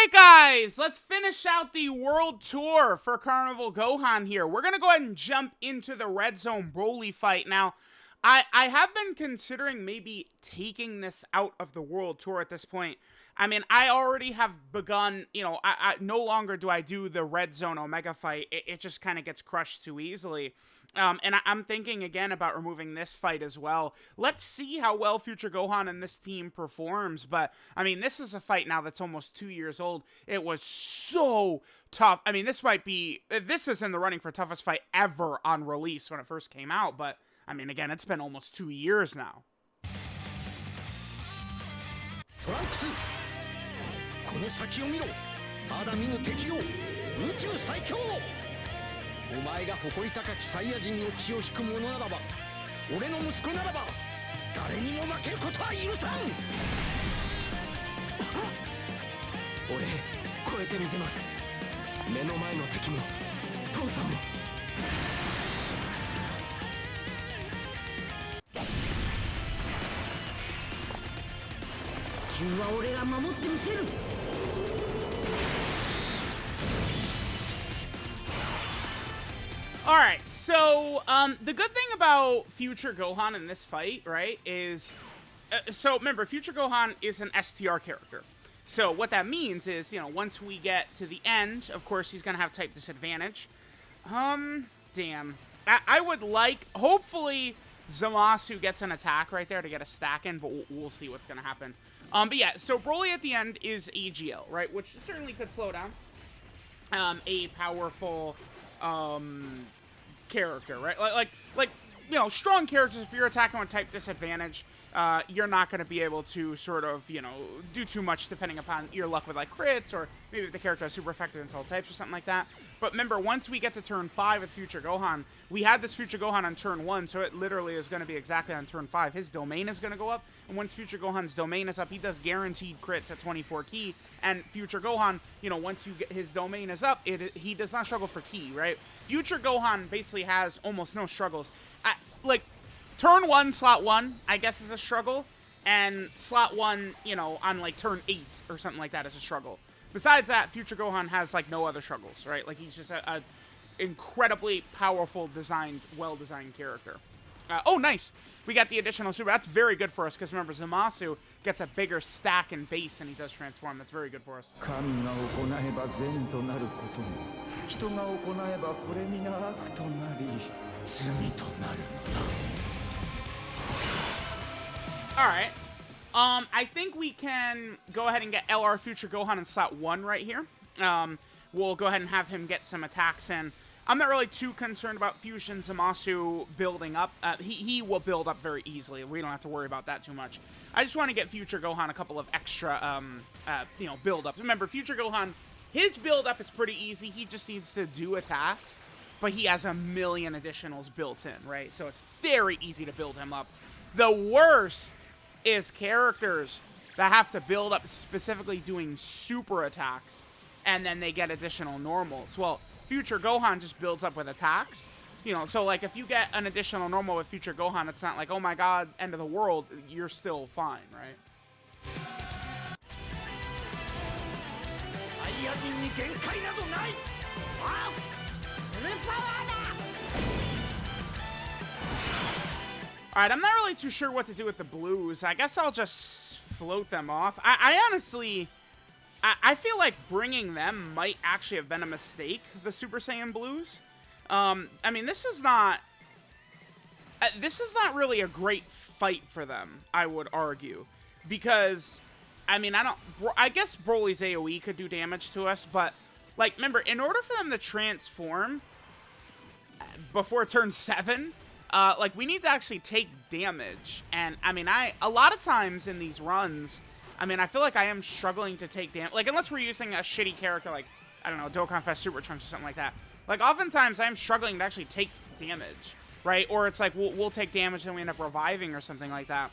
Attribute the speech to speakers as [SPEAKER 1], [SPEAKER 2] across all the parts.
[SPEAKER 1] Alright guys, let's finish out the world tour for Carnival Gohan here. We're gonna go ahead and jump into the Red Zone Broly fight. Now, I have been considering maybe taking this out of the world tour at this point. I mean, I already have begun, you know, I no longer do I do the Red Zone Omega fight. It just kind of gets crushed too easily. And I'm thinking again about removing this fight as well. Let's see how well Future Gohan and this team performs. But, I mean, this is a fight now that's almost 2 years old. It was so tough. I mean, this is in the running for toughest fight ever on release when it first came out. But, I mean, again, it's been almost 2 years now.
[SPEAKER 2] この先を見ろ。まだ見ぬ敵を宇宙最強。お前が誇り高きサイヤ人の血を引く者ならば、俺の息子ならば誰にも負けることは許さん。俺超えてみせます。目の前の敵も父さんも。地球は俺が守ってみせる。
[SPEAKER 1] Alright, so, the good thing about Future Gohan in this fight, right, is, so remember, Future Gohan is an STR character. So what that means is, you know, once we get to the end, of course, he's gonna have type disadvantage. Damn. I would like, hopefully, Zamasu gets an attack right there to get a stack in, but we'll see what's gonna happen. But yeah, so Broly at the end is AGL, right, which certainly could slow down, a powerful, character, right? Like, you know, strong characters, if you're attacking with type disadvantage, you're not going to be able to sort of, you know, do too much depending upon your luck with, like, crits, or maybe if the character has super effective intel types or something like that. But remember, once we get to turn 5 with Future Gohan, we had this Future Gohan on turn 1, so it literally is going to be exactly on turn 5. His domain is going to go up, and once Future Gohan's domain is up, he does guaranteed crits at 24 ki, and Future Gohan, you know, once you get his domain is up, he does not struggle for ki, right? Future Gohan basically has almost no struggles. Like, turn 1, slot 1, I guess is a struggle, and slot 1, you know, on, like, turn 8 or something like that is a struggle. Besides that, Future Gohan has, like, no other struggles, right? Like, he's just a incredibly powerful, well-designed character. Oh, nice! We got the additional super. That's very good for us, because remember, Zamasu gets a bigger stack and base than he does transform. That's very good for us. Alright. I think we can go ahead and get LR Future Gohan in slot 1 right here. We'll go ahead and have him get some attacks in. I'm not really too concerned about Fusion Zamasu building up. He will build up very easily. We don't have to worry about that too much. I just want to get Future Gohan a couple of extra, you know, build-ups. Remember, Future Gohan, his build-up is pretty easy. He just needs to do attacks, but he has a million additionals built in, right? So it's very easy to build him up. The worst is characters that have to build up specifically doing super attacks, and then they get additional normals. Well, Future Gohan just builds up with attacks. You know, so like if you get an additional normal with Future Gohan, it's not like, oh my god, end of the world, you're still fine, right? Alright, I'm not really too sure what to do with the blues. I guess I'll just float them off. I honestly... I feel like bringing them might actually have been a mistake, the Super Saiyan Blues. I mean, this is not really a great fight for them, I would argue. Because, I mean, I guess Broly's AoE could do damage to us, but, like, remember, in order for them to transform before turn 7, like, we need to actually take damage. And, I mean, a lot of times in these runs, I mean, I feel like I am struggling to take damage. Like, unless we're using a shitty character like, I don't know, Dokkan Fest Super Trunks or something like that. Like, oftentimes I am struggling to actually take damage, right? Or it's like, we'll take damage and we end up reviving or something like that.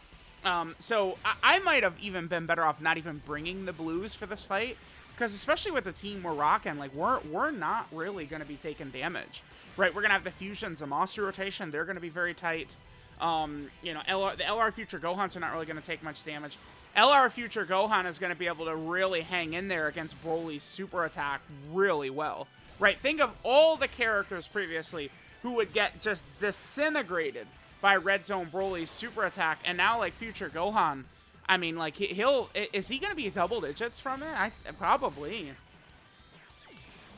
[SPEAKER 1] So I might have even been better off not even bringing the blues for this fight. Because especially with the team we're rocking, like, we're not really going to be taking damage, right? We're going to have the Fusion Zamasu rotation. They're going to be very tight. You know, the LR Future Gohans are not really going to take much damage. LR Future Gohan is going to be able to really hang in there against Broly's super attack really well. Right? Think of all the characters previously who would get just disintegrated by Red Zone Broly's super attack, and now, like, Future Gohan, I mean, like, is he going to be double digits from it? Probably.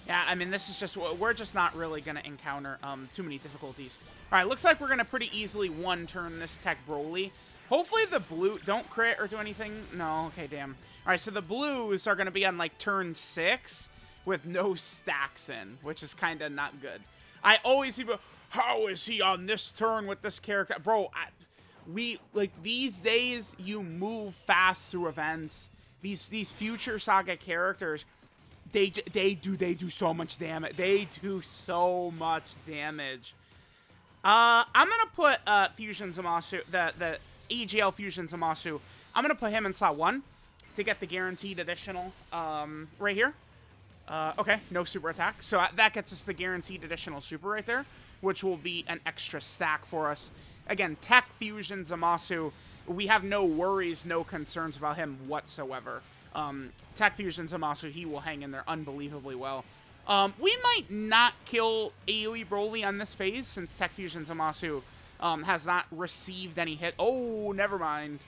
[SPEAKER 1] Yeah, I mean, this is just, we're just not really going to encounter too many difficulties. All right, looks like we're going to pretty easily one-turn this Tech Broly. Hopefully the blue, don't crit or do anything. No, okay, damn. All right, so the blues are going to be on, like, turn 6 with no stacks in, which is kind of not good. I always see, how is he on this turn with this character? Bro, like, these days, you move fast through events. These Future Saga characters, they do so much damage. They do so much damage. I'm gonna put Fusion Zamasu, the EGL Fusion Zamasu. I'm gonna put him in slot 1 to get the guaranteed additional right here. Okay, no super attack, so that gets us the guaranteed additional super right there, which will be an extra stack for us. Again, Tech Fusion Zamasu, we have no worries, no concerns about him whatsoever. Tech Fusion Zamasu, he will hang in there unbelievably well. We might not kill AoE Broly on this phase, since Tech Fusion Zamasu has not received any hit. Oh, never mind.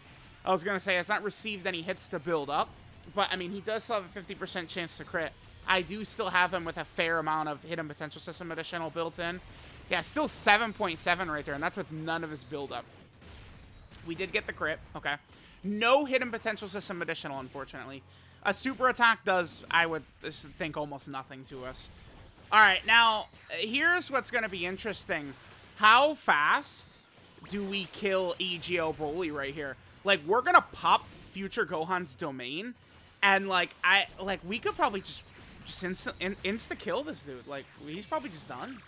[SPEAKER 1] I was going to say, has not received any hits to build up. But, I mean, he does still have a 50% chance to crit. I do still have him with a fair amount of hidden potential system additional built in. Yeah, still 7.7 right there, and that's with none of his build-up. We did get the crit. Okay. No hidden potential system additional, unfortunately. A super attack does, I would think, almost nothing to us. All right, now, here's what's going to be interesting. How fast do we kill EGL Broly right here? Like, we're going to pop Future Gohan's domain, and, like, we could probably just insta-kill this dude. Like, he's probably just done.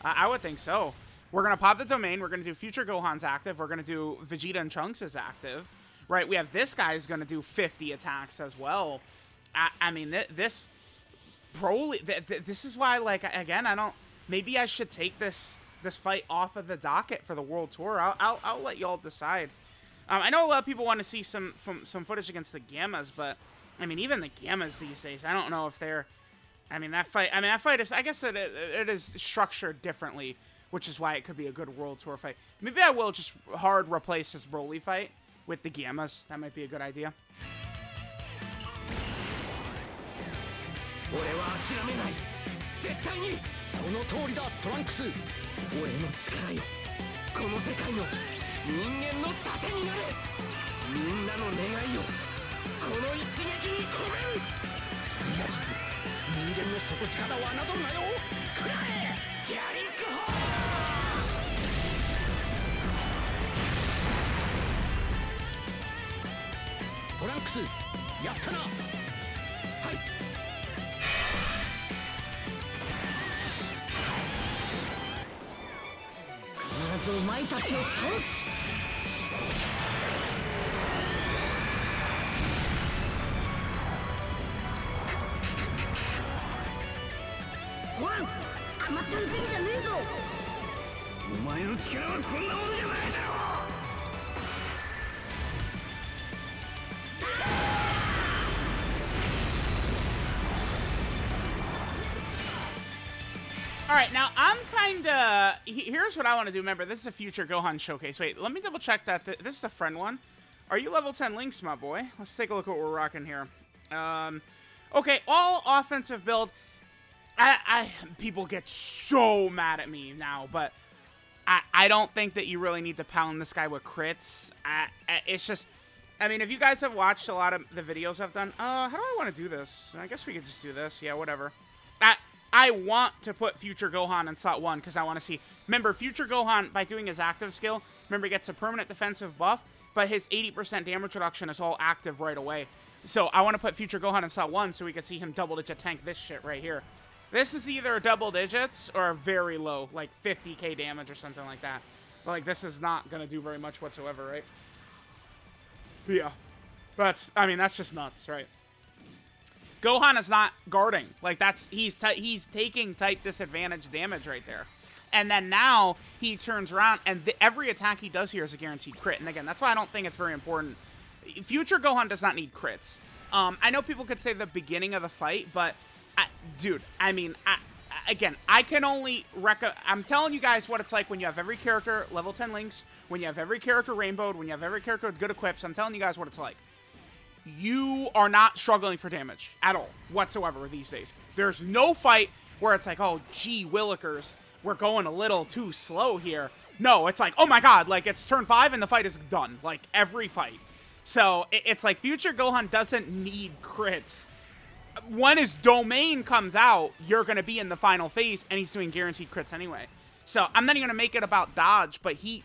[SPEAKER 1] I would think so. We're going to pop the domain. We're going to do Future Gohan's active. We're going to do Vegeta and Trunks' is active. Right, we have this guy's going to do 50 attacks as well. I mean, this Broly, this is why, like, again, maybe I should take this fight off of the docket for the World Tour. I'll let y'all decide. I know a lot of people want to see some footage against the Gammas, but, I mean, even the Gammas these days, I don't know if they're, that fight is, I guess it is structured differently, which is why it could be a good World Tour fight. Maybe I will just hard replace this Broly fight with the Gammas. That might be a good idea. Alright, now I'm kinda... Here's what I want to do. Remember, this is a Future Gohan showcase. Wait, let me double check that. This is the friend one. Are you level 10 Lynx, my boy? Let's take a look at what we're rocking here. Okay, all offensive build. People get so mad at me now, but I don't think that you really need to pound this guy with crits. It's just... I mean, if you guys have watched a lot of the videos I've done... how do I want to do this? I guess we could just do this. Yeah, whatever. I want to put Future Gohan in slot 1 because I want to see... Remember, Future Gohan, by doing his active skill, remember, he gets a permanent defensive buff, but his 80% damage reduction is all active right away. So I want to put Future Gohan in slot 1 so we can see him double-digit tank this shit right here. This is either double digits or very low, like 50k damage or something like that. But, like, this is not going to do very much whatsoever, right? Yeah. That's just nuts, right? Gohan is not guarding. Like, he's taking type disadvantage damage right there. And then now he turns around and every attack he does here is a guaranteed crit. And again, that's why I don't think it's very important. Future Gohan does not need crits. I know people could say the beginning of the fight, but dude, I mean, again, I can only I'm telling you guys what it's like when you have every character level 10 links, when you have every character rainbowed, when you have every character with good equips. I'm telling you guys what it's like. You are not struggling for damage at all whatsoever these days. There's no fight where it's like, oh, gee, Willikers, we're going a little too slow here. No, it's like, oh my god, like, it's turn 5 and the fight is done. Like, every fight. So, it's like, Future Gohan doesn't need crits. When his domain comes out, you're going to be in the final phase, and he's doing guaranteed crits anyway. So, I'm not even going to make it about dodge, but he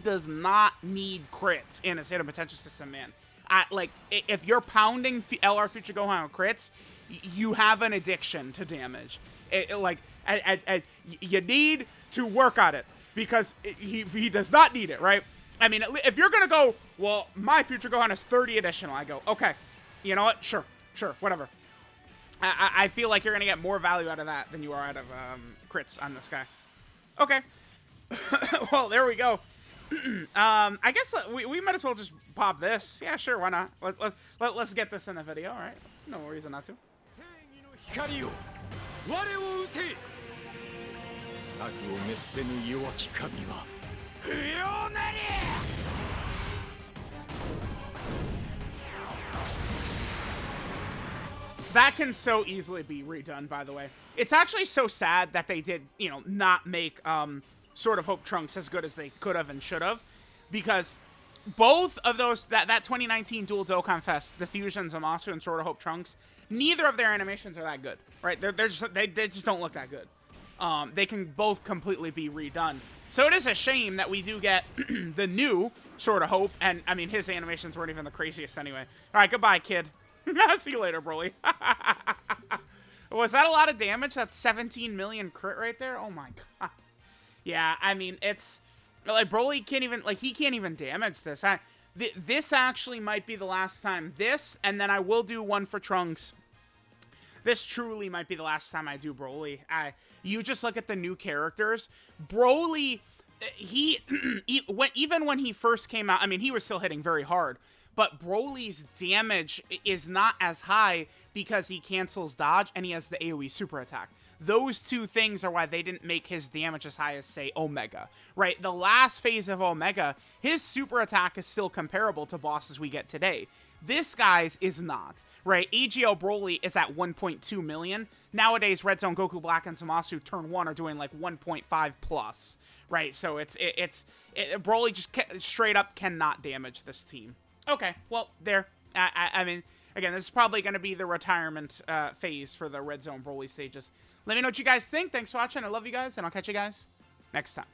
[SPEAKER 1] does not need crits in his hidden potential system, man. Like, if you're pounding LR Future Gohan with crits, you have an addiction to damage. You need to work on it, because he does not need it, right? I mean, if you're going to go, well, my Future Gohan is 30 additional, I go, okay, you know what? Sure, whatever. I feel like you're going to get more value out of that than you are out of crits on this guy. Okay. Well, there we go. I guess we might as well just pop this. Yeah, sure, why not? Let's get this in the video, all right? No reason not to. That can so easily be redone, by the way. It's actually so sad that they did, you know, not make Sword of Hope Trunks as good as they could have and should have, because both of those, that 2019 Dual Dokkan Fest, the fusions of Zamasu and Sword of Hope Trunks, neither of their animations are that good, right? They just don't look that good. They can both completely be redone. So it is a shame that we do get the new Sword of Hope, and I mean, his animations weren't even the craziest anyway. All right, goodbye, kid. See you later, Broly. Was that a lot of damage? That's 17 million crit right there? Oh my god. Yeah, I mean, it's like Broly can't even, like, he can't even damage this. This actually might be the last time. This, and then I will do one for Trunks. This truly might be the last time I do Broly. You just look at the new characters. Broly, even when he first came out, I mean, he was still hitting very hard. But Broly's damage is not as high because he cancels dodge and he has the AoE super attack. Those two things are why they didn't make his damage as high as, say, Omega, right? The last phase of Omega, his super attack is still comparable to bosses we get today. This guy's is not, right? AGL Broly is at 1.2 million. Nowadays, Red Zone, Goku Black, and Zamasu turn 1 are doing like 1.5 plus, right? So Broly just straight up cannot damage this team. Okay, well, there. I mean, again, this is probably going to be the retirement phase for the Red Zone Broly stages. Let me know what you guys think. Thanks for watching. I love you guys, and I'll catch you guys next time.